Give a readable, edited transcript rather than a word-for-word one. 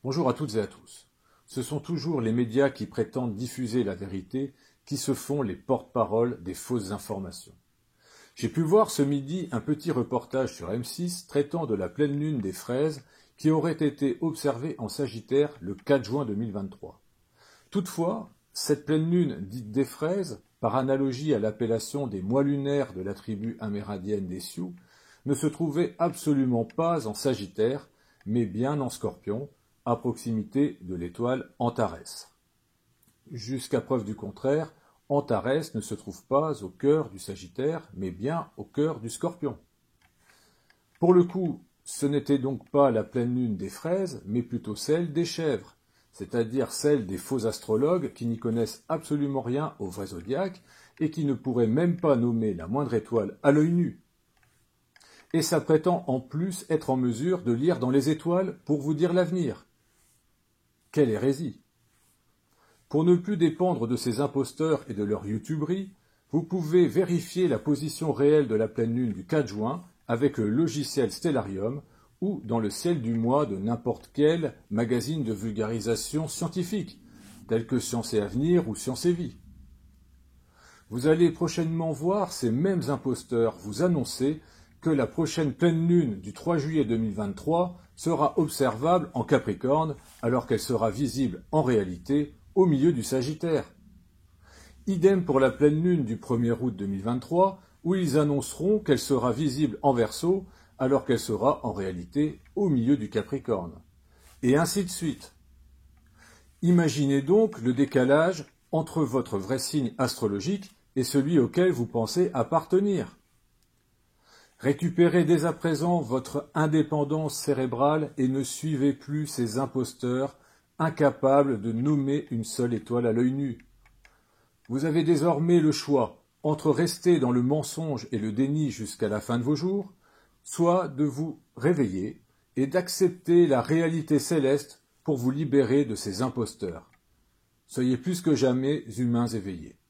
Bonjour à toutes et à tous. Ce sont toujours les médias qui prétendent diffuser la vérité qui se font les porte-parole des fausses informations. J'ai pu voir ce midi un petit reportage sur M6 traitant de la pleine lune des fraises qui aurait été observée en Sagittaire le 4 juin 2023. Toutefois, cette pleine lune dite des fraises, par analogie à l'appellation des mois lunaires de la tribu amérindienne des Sioux, ne se trouvait absolument pas en Sagittaire, mais bien en Scorpion, à proximité de l'étoile Antares. Jusqu'à preuve du contraire, Antares ne se trouve pas au cœur du Sagittaire, mais bien au cœur du Scorpion. Pour le coup, ce n'était donc pas la pleine lune des fraises, mais plutôt celle des chèvres, c'est-à-dire celle des faux astrologues qui n'y connaissent absolument rien au vrai zodiaque et qui ne pourraient même pas nommer la moindre étoile à l'œil nu. Et ça prétend en plus être en mesure de lire dans les étoiles pour vous dire l'avenir. Quelle hérésie! Pour ne plus dépendre de ces imposteurs et de leur youtuberie, vous pouvez vérifier la position réelle de la pleine lune du 4 juin avec le logiciel Stellarium ou dans le ciel du mois de n'importe quel magazine de vulgarisation scientifique, tel que Science et Avenir ou Science et Vie. Vous allez prochainement voir ces mêmes imposteurs vous annoncer que la prochaine pleine lune du 3 juillet 2023 sera observable en Capricorne alors qu'elle sera visible en réalité au milieu du Sagittaire. Idem pour la pleine lune du 1er août 2023 où ils annonceront qu'elle sera visible en Verseau alors qu'elle sera en réalité au milieu du Capricorne. Et ainsi de suite. Imaginez donc le décalage entre votre vrai signe astrologique et celui auquel vous pensez appartenir. Récupérez dès à présent votre indépendance cérébrale et ne suivez plus ces imposteurs incapables de nommer une seule étoile à l'œil nu. Vous avez désormais le choix entre rester dans le mensonge et le déni jusqu'à la fin de vos jours, soit de vous réveiller et d'accepter la réalité céleste pour vous libérer de ces imposteurs. Soyez plus que jamais humains éveillés.